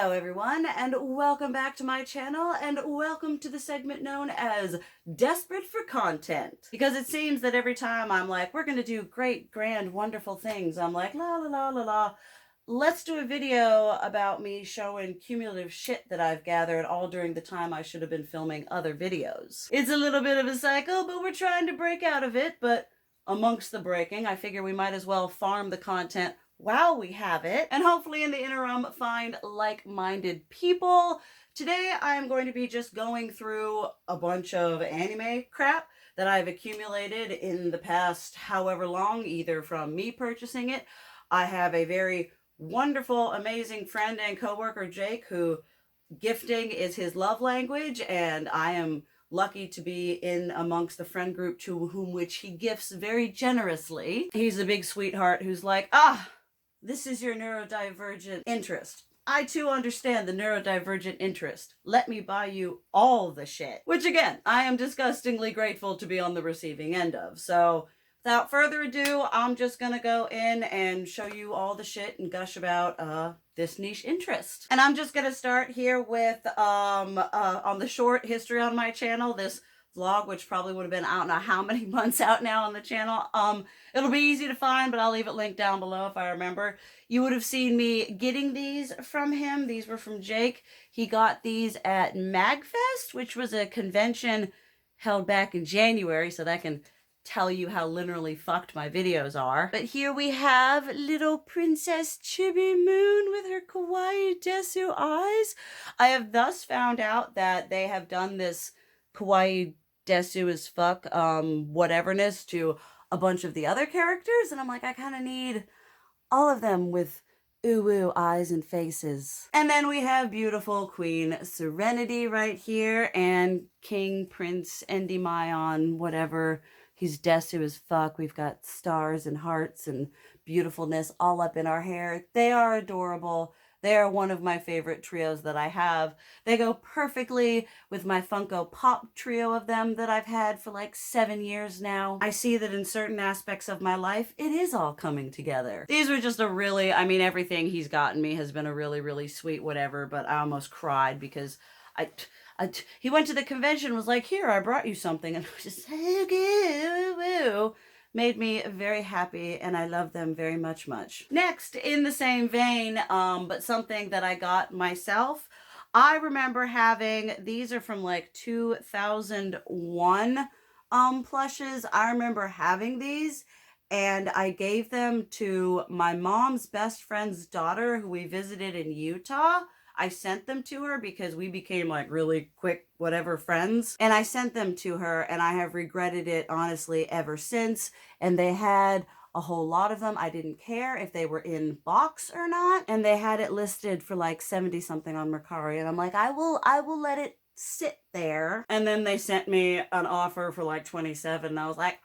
Hello everyone, and welcome back to my channel, and welcome to the segment known as Desperate for Content. Because it seems that every time I'm like, we're gonna do great, grand, wonderful things, I'm like, la la la la la, let's do a video about me showing cumulative shit that I've gathered all during the time I should have been filming other videos. It's a little bit of a cycle, but we're trying to break out of it, but amongst the breaking, I figure we might as well farm the content while we have it, and hopefully in the interim find like-minded people. Today I'm going to be just going through a bunch of anime crap that I've accumulated in the past however long, either from me purchasing it. I have a very wonderful, amazing friend and coworker, Jake, who gifting is his love language, and I am lucky to be in amongst the friend group to whom which he gifts very generously. He's a big sweetheart who's like, this is your neurodivergent interest. I too understand the neurodivergent interest. Let me buy you all the shit. Which again, I am disgustingly grateful to be on the receiving end of. So without further ado, I'm just gonna go in and show you all the shit and gush about this niche interest. And I'm just gonna start here with on the short history on my channel, this vlog, which probably would have been, I don't know how many months out now on the channel. It'll be easy to find, but I'll leave it linked down below if I remember. You would have seen me getting these from him. These were from Jake. He got these at MagFest, which was a convention held back in January, so that can tell you how literally fucked my videos are. But here we have little Princess Chibi Moon with her kawaii desu eyes. I have thus found out that they have done this kawaii desu as fuck whateverness to a bunch of the other characters, and I'm like, I kind of need all of them with uwu eyes and faces. And then we have beautiful Queen Serenity right here, and King Prince Endymion, whatever. He's desu as fuck. We've got stars and hearts and beautifulness all up in our hair. They are adorable. They are one of my favorite trios that I have. They go perfectly with my Funko Pop trio of them that I've had for like 7 years now. I see that in certain aspects of my life, it is all coming together. These were just a really, I mean, everything he's gotten me has been a really, really sweet whatever, but I almost cried because he went to the convention and was like, here, I brought you something. And I was just, okay, woo. Made me very happy, and I love them very much. Next, in the same vein, but something that I got myself, I remember having, these are from like 2001 plushes. I remember having these, and I gave them to my mom's best friend's daughter who we visited in Utah. I sent them to her because we became like really quick whatever friends, and I sent them to her, and I have regretted it honestly ever since. And they had a whole lot of them. I didn't care if they were in box or not, and they had it listed for like 70 something on Mercari, and I'm like, I will let it sit there. And then they sent me an offer for like 27, and I was like,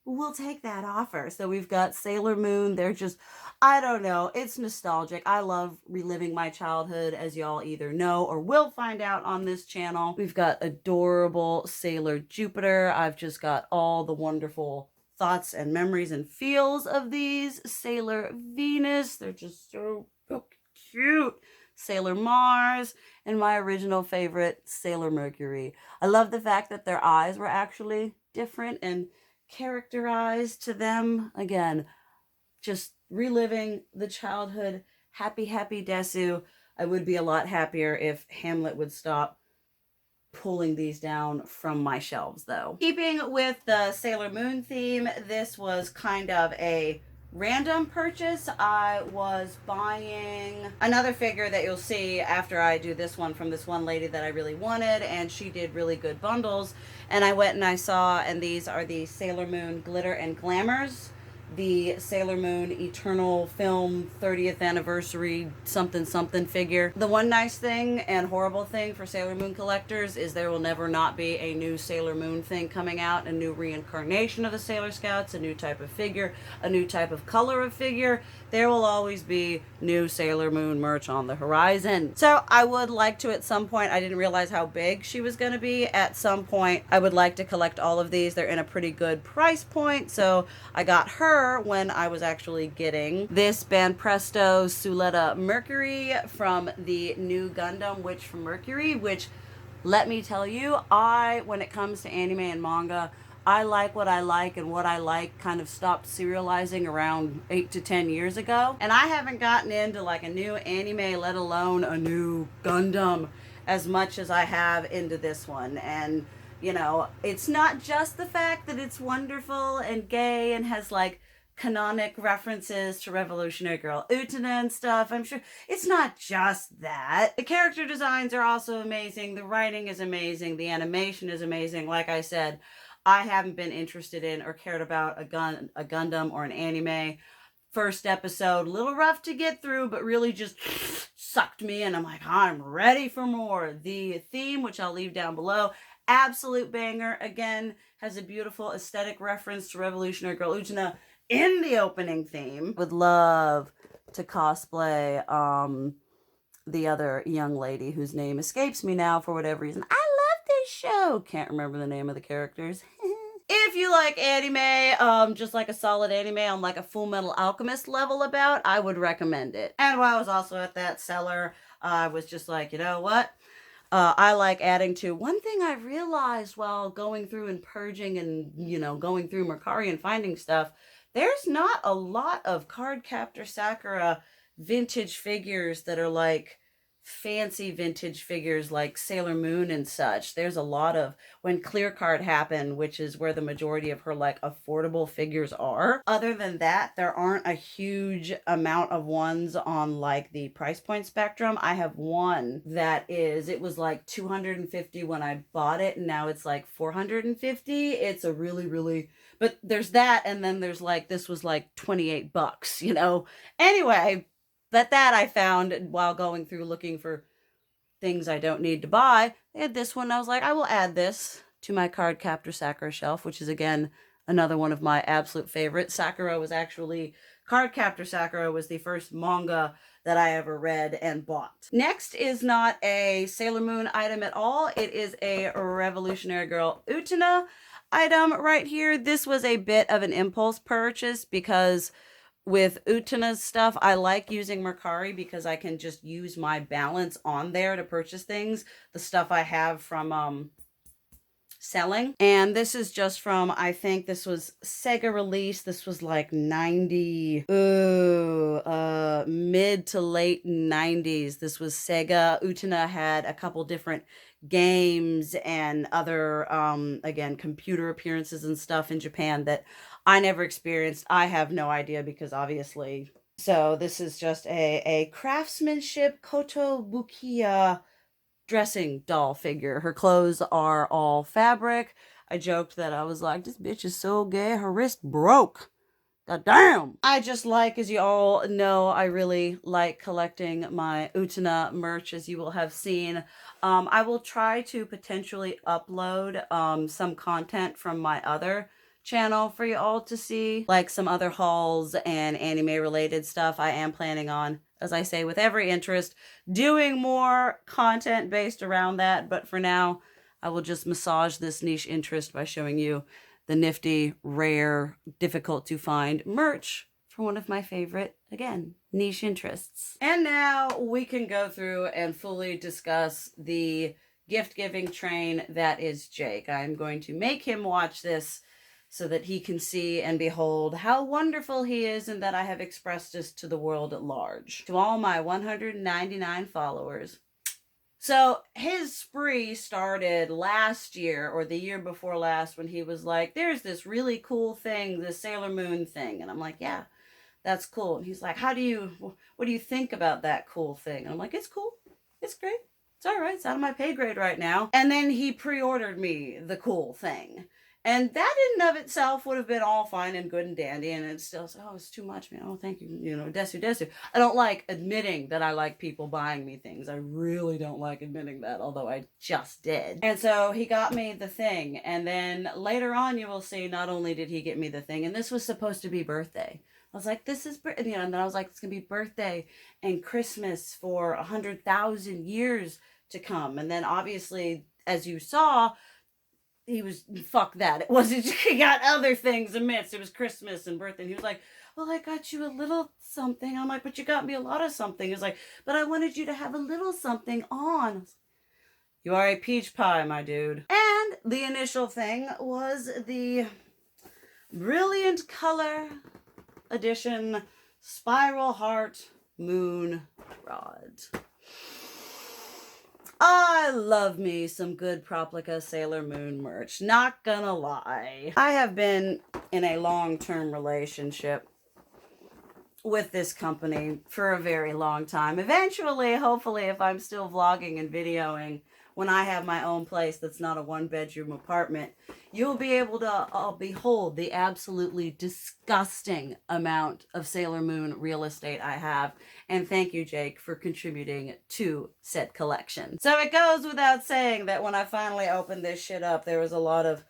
we'll take that offer. So we've got Sailor Moon. They're just, I don't know, it's nostalgic. I love reliving my childhood, as y'all either know or will find out on this channel. We've got adorable Sailor Jupiter. I've just got all the wonderful thoughts and memories and feels of these. Sailor Venus, they're just so cute. Sailor Mars, and my original favorite, Sailor Mercury. I love the fact that their eyes were actually different and characterized to them. Again, just reliving the childhood. Happy desu. I would be a lot happier if Hamlet would stop pulling these down from my shelves though. Keeping with the Sailor Moon theme, this was kind of a random purchase. I was buying another figure that you'll see after I do this one from this one lady that I really wanted, and she did really good bundles, and I went and I saw, and these are the Sailor Moon Glitter and Glamours, the Sailor Moon Eternal Film 30th anniversary something figure. The one nice thing and horrible thing for Sailor Moon collectors is there will never not be a new Sailor Moon thing coming out, a new reincarnation of the Sailor Scouts, a new type of figure, a new type of color of figure. there will always be new Sailor Moon merch on the horizon. So I would like to, at some point, I didn't realize how big she was going to be. At some point, I would like to collect all of these. They're in a pretty good price point. So I got her when I was actually getting this Banpresto Suletta Mercury from the new Gundam Witch from Mercury, which, let me tell you, when it comes to anime and manga, I like what I like, and what I like kind of stopped serializing around 8 to 10 years ago. And I haven't gotten into like a new anime, let alone a new Gundam, as much as I have into this one. And, you know, it's not just the fact that it's wonderful and gay and has like canonic references to Revolutionary Girl Utena and stuff. I'm sure it's not just that. The character designs are also amazing. The writing is amazing. The animation is amazing. Like I said, I haven't been interested in or cared about a Gundam or an anime. First episode, a little rough to get through, but really just sucked me in. I'm like, I'm ready for more. The theme, which I'll leave down below, absolute banger. Again, has a beautiful aesthetic reference to Revolutionary Girl Utena in the opening theme. Would love to cosplay the other young lady whose name escapes me now for whatever reason. I love this show. Can't remember the name of the characters. If you like anime, just like a solid anime on like a Full Metal Alchemist level about, I would recommend it. And while I was also at that seller, I was just like, you know what? I like adding to. One thing I realized while going through and purging and, you know, going through Mercari and finding stuff, there's not a lot of Cardcaptor Sakura vintage figures that are like fancy vintage figures like Sailor Moon and such. There's a lot of, when Clear Card happened, which is where the majority of her like affordable figures are. Other than that, there aren't a huge amount of ones on like the price point spectrum. I have one that is, it was like $250 when I bought it, and now it's like $450. It's a really, but there's that, and then there's like, this was like $28, you know? Anyway, but that I found while going through looking for things I don't need to buy. They had this one. I was like, I will add this to my Cardcaptor Sakura shelf, which is, again, another one of my absolute favorites. Cardcaptor Sakura was the first manga that I ever read and bought. Next is not a Sailor Moon item at all. It is a Revolutionary Girl Utena item right here. This was a bit of an impulse purchase because with Utena's stuff, I like using Mercari because I can just use my balance on there to purchase things. The stuff I have from selling. And this is just from, I think this was Sega release. This was like 90, mid to late 90s. This was Sega. Utena had a couple different games and other, again, computer appearances and stuff in Japan that I never experienced. I have no idea because obviously. So this is just a craftsmanship Kotobukiya dressing doll figure. Her clothes are all fabric. I joked that I was like, this bitch is so gay, her wrist broke. God damn. I just like, as you all know, I really like collecting my Utena merch, as you will have seen. I will try to potentially upload some content from my other channel for you all to see, like some other hauls and anime related stuff. I am planning on, as I say, with every interest, doing more content based around that. But for now, I will just massage this niche interest by showing you the nifty, rare, difficult to find merch for one of my favorite, again, niche interests. And now we can go through and fully discuss the gift-giving train that is Jake. I'm going to make him watch this so that he can see and behold how wonderful he is and that I have expressed this to the world at large. To all my 199 followers. So his spree started last year or the year before last when he was like, there's this really cool thing, the Sailor Moon thing. And I'm like, yeah, that's cool. And he's like, what do you think about that cool thing? And I'm like, it's cool. It's great. It's all right. It's out of my pay grade right now. And then he pre-ordered me the cool thing. And that in and of itself would have been all fine and good and dandy. And it's still, oh, it's too much, man. Oh, thank you. You know, desu. I don't like admitting that I like people buying me things. I really don't like admitting that, although I just did. And so he got me the thing. And then later on, you will see, not only did he get me the thing, and this was supposed to be birthday. I was like, this is, and then I was like, it's gonna be birthday and Christmas for 100,000 years to come. And then obviously, as you saw, he was, fuck that. It wasn't, he got other things amidst. It was Christmas and birthday. And he was like, well, I got you a little something. I'm like, but you got me a lot of something. He was like, but I wanted you to have a little something on. You are a peach pie, my dude. And the initial thing was the Brilliant Color Edition Spiral Heart Moon Rod. I love me some good Proplica Sailor Moon merch. Not gonna lie. I have been in a long-term relationship with this company for a very long time. Eventually, hopefully, if I'm still vlogging and videoing, when I have my own place that's not a one-bedroom apartment, you'll be able to behold the absolutely disgusting amount of Sailor Moon real estate I have. And thank you, Jake, for contributing to said collection. So it goes without saying that when I finally opened this shit up, there was a lot of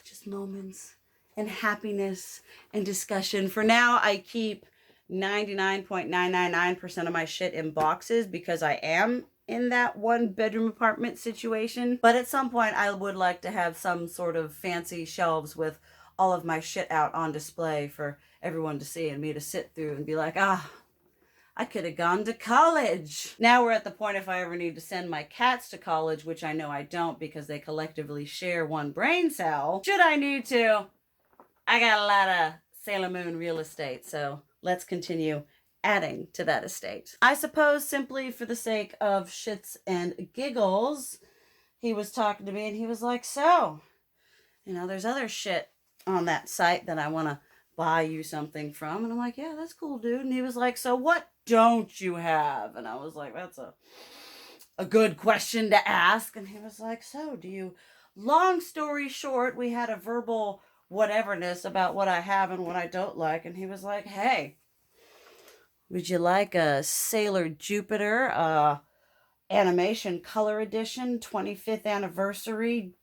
just moments and happiness and discussion. For now, I keep 99.999% of my shit in boxes because I am in that one bedroom apartment situation. But at some point, I would like to have some sort of fancy shelves with all of my shit out on display for everyone to see and me to sit through and be like, ah, I could have gone to college. Now we're at the point if I ever need to send my cats to college, which I know I don't because they collectively share one brain cell. Should I need to, I got a lot of Sailor Moon real estate, so let's continue adding to that estate. I suppose simply for the sake of shits and giggles, he was talking to me and he was like, so, there's other shit on that site that I want to buy you something from. And I'm like, yeah, that's cool, dude. And he was like, so what don't you have? And I was like, that's a good question to ask. And he was like, so do you, long story short, we had a verbal whateverness about what I have and what I don't like. And he was like, hey, would you like a Sailor Jupiter animation color edition 25th anniversary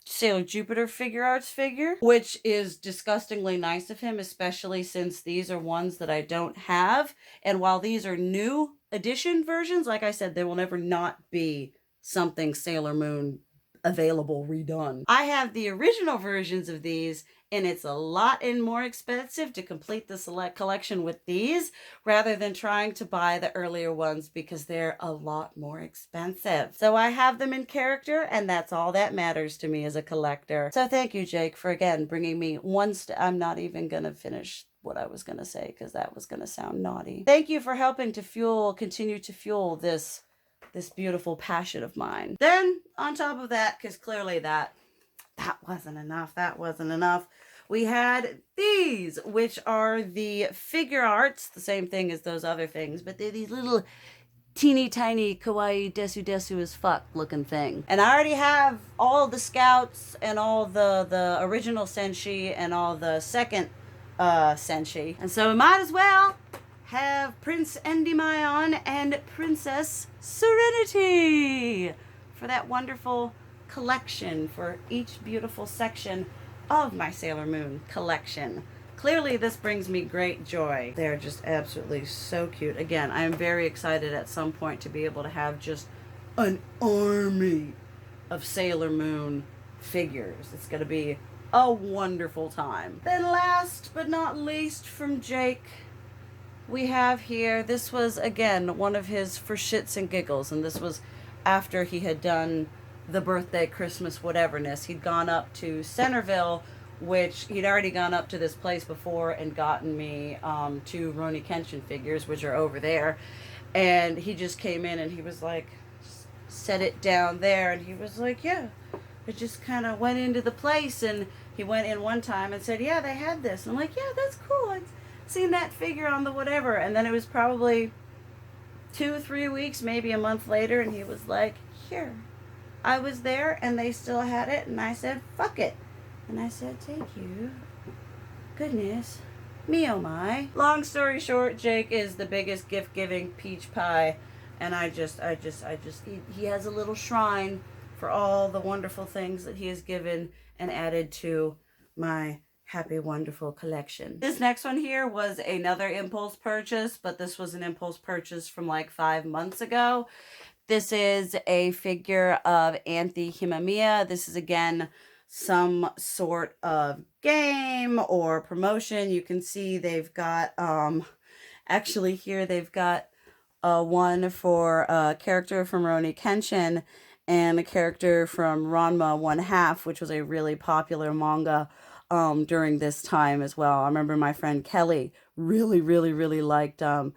Sailor Jupiter figure arts figure? Which is disgustingly nice of him, especially since these are ones that I don't have. And while these are new edition versions, like I said, there will never not be something Sailor Moon available redone. I have the original versions of these, and it's a lot more expensive to complete the select collection with these rather than trying to buy the earlier ones because they're a lot more expensive. So I have them in character, and that's all that matters to me as a collector. So thank you, Jake, for again bringing me one I'm not even gonna finish what I was gonna say because that was gonna sound naughty. Thank you for helping to continue to fuel this beautiful passion of mine. Then on top of that, because clearly that wasn't enough, we had these, which are the figure arts, the same thing as those other things, but they're these little teeny tiny kawaii desu desu as fuck looking thing. And I already have all the scouts and all the original senshi and all the second senshi, and so we might as well have Prince Endymion and Princess Serenity for that wonderful collection for each beautiful section of my Sailor Moon collection. Clearly this brings me great joy. They're just absolutely so cute. Again, I am very excited at some point to be able to have just an army of Sailor Moon figures. It's going to be a wonderful time. Then last but not least from Jake, we have here, this was again one of his for shits and giggles, and this was after he had done the birthday, Christmas, whateverness. He'd gone up to Centerville, which he'd already gone up to this place before and gotten me 2 Roni Kenshin figures, which are over there. And he just came in and he was like, set it down there. And he was like, yeah, I just kind of went into the place. And he went in one time and said, yeah, they had this. And I'm like, yeah, that's cool. I've seen that figure on the whatever. And then it was probably 2-3 weeks, maybe a month later. And he was like, here. I was there and they still had it, and I said, fuck it. And I said, thank you. Goodness. Me oh my. Long story short, Jake is the biggest gift giving peach pie, and he has a little shrine for all the wonderful things that he has given and added to my happy, wonderful collection. This next one here was another impulse purchase, but this was an impulse purchase from like 5 months ago. This is a figure of Anthy Himamiya. This is, again, some sort of game or promotion. You can see they've got, actually here they've got one for a character from Rurouni Kenshin and a character from Ranma 1/2, which was a really popular manga during this time as well. I remember my friend Kelly really liked Ranma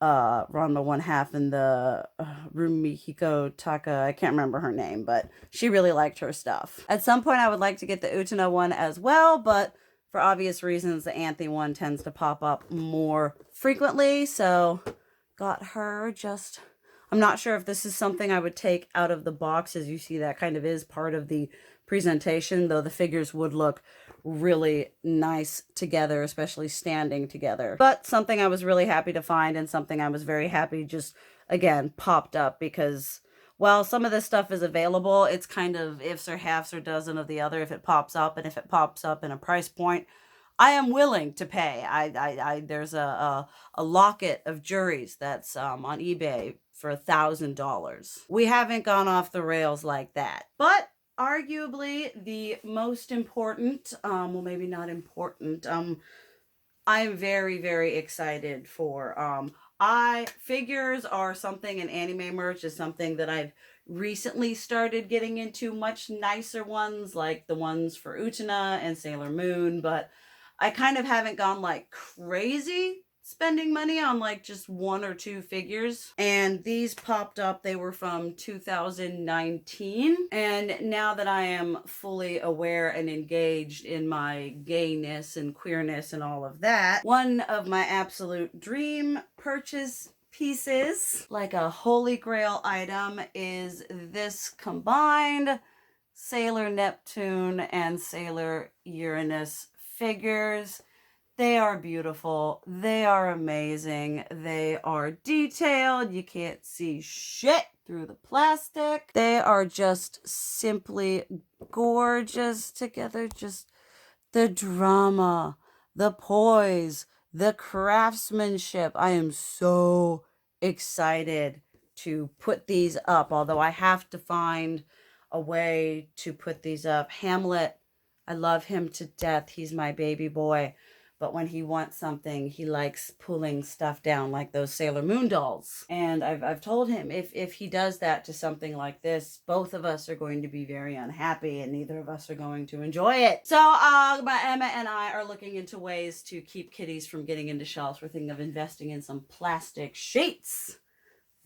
1/2 and the Rumihiko Taka. I can't remember her name, but she really liked her stuff. At some point, I would like to get the Utena one as well, but for obvious reasons, the Anthy one tends to pop up more frequently, so got her. Just, I'm not sure if this is something I would take out of the box. As you see, that kind of is part of the presentation, though the figures would look really nice together, especially standing together. But something I was really happy to find, and something I was very happy just, again, popped up, because while some of this stuff is available, it's kind of ifs or halves or dozen of the other if it pops up, and if it pops up in a price point I am willing to pay. There's a locket of Juries that's on eBay for $1,000. We haven't gone off the rails like that, but arguably the most important, well, maybe not important, I'm very excited for, figures are something, and anime merch is something that I've recently started getting into, much nicer ones like the ones for Utena and Sailor Moon, but I kind of haven't gone like crazy spending money on like just 1 or 2 figures. And these popped up. They were from 2019. And now that I am fully aware and engaged in my gayness and queerness and all of that, one of my absolute dream purchase pieces, like a holy grail item, is this combined Sailor Neptune and Sailor Uranus figures. They are beautiful. They are amazing. They are detailed. You can't see shit through the plastic. They are just simply gorgeous together. Just the drama, the poise, the craftsmanship. I am so excited to put these up, although I have to find a way to put these up. Hamlet, I love him to death. He's my baby boy. But when he wants something, he likes pulling stuff down like those Sailor Moon dolls. And I've told him if he does that to something like this, both of us are going to be very unhappy and neither of us are going to enjoy it. So my Emma and I are looking into ways to keep kitties from getting into shelves. We're thinking of investing in some plastic sheets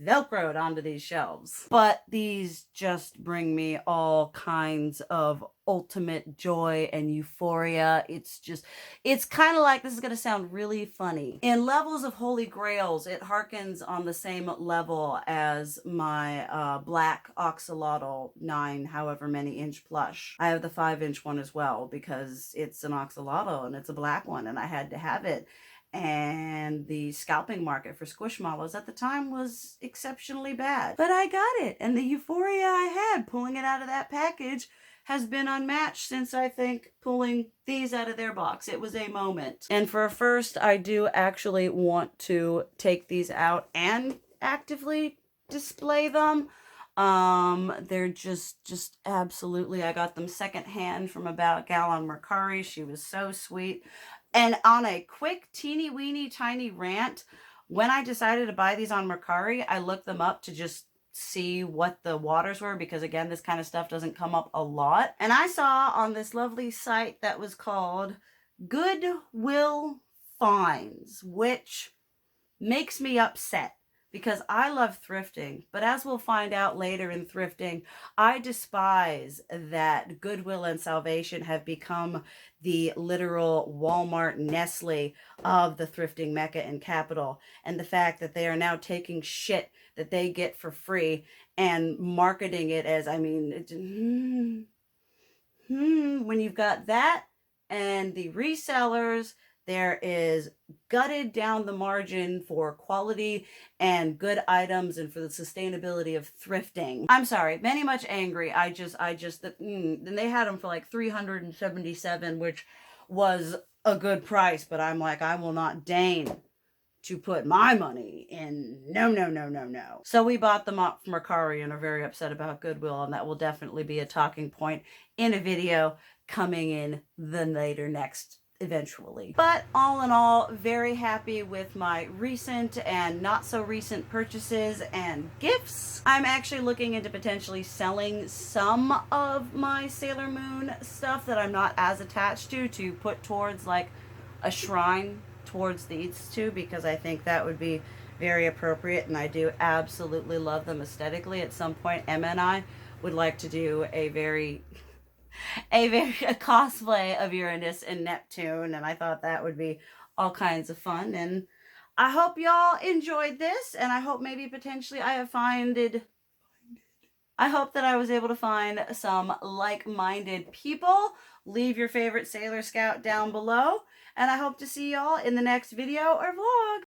Velcroed onto these shelves. But these just bring me all kinds of ultimate joy and euphoria. It's kind of like, this is going to sound really funny. In levels of Holy Grails, it harkens on the same level as my black Oxalotl 9, however many inch plush. I have the 5-inch one as well because it's an Oxalotl and it's a black one and I had to have it. And the scalping market for Squishmallows at the time was exceptionally bad. But I got it, and the euphoria I had pulling it out of that package has been unmatched since, I think, pulling these out of their box. It was a moment. And for a first, I do actually want to take these out and actively display them. They're just absolutely, I got them secondhand from about gal on Mercari. She was so sweet. And on a quick teeny weeny tiny rant, when I decided to buy these on Mercari, I looked them up to just see what the waters were, because again, this kind of stuff doesn't come up a lot. And I saw on this lovely site that was called Goodwill Finds, which makes me upset because I love thrifting, but as we'll find out later in thrifting, I despise that Goodwill and Salvation have become the literal Walmart Nestle of the thrifting mecca and capital, and the fact that they are now taking shit that they get for free and marketing it as, I mean, when you've got that and the resellers, there is gutted down the margin for quality and good items and for the sustainability of thrifting. I'm sorry, very much angry. Then they had them for like $377, which was a good price, but I'm like, I will not deign to put my money in. No, no, no, no, no. So we bought them up from Mercari and are very upset about Goodwill, and that will definitely be a talking point in a video coming in the later next eventually. But all in all, very happy with my recent and not so recent purchases and gifts. I'm actually looking into potentially selling some of my Sailor Moon stuff that I'm not as attached to put towards like a shrine towards these two, because I think that would be very appropriate, and I do absolutely love them aesthetically. At some point, Emma and I would like to do a cosplay of Uranus and Neptune, and I thought that would be all kinds of fun. And I hope y'all enjoyed this, and I hope maybe potentially I hope that I was able to find some like-minded people. Leave your favorite Sailor Scout down below, and I hope to see y'all in the next video or vlog.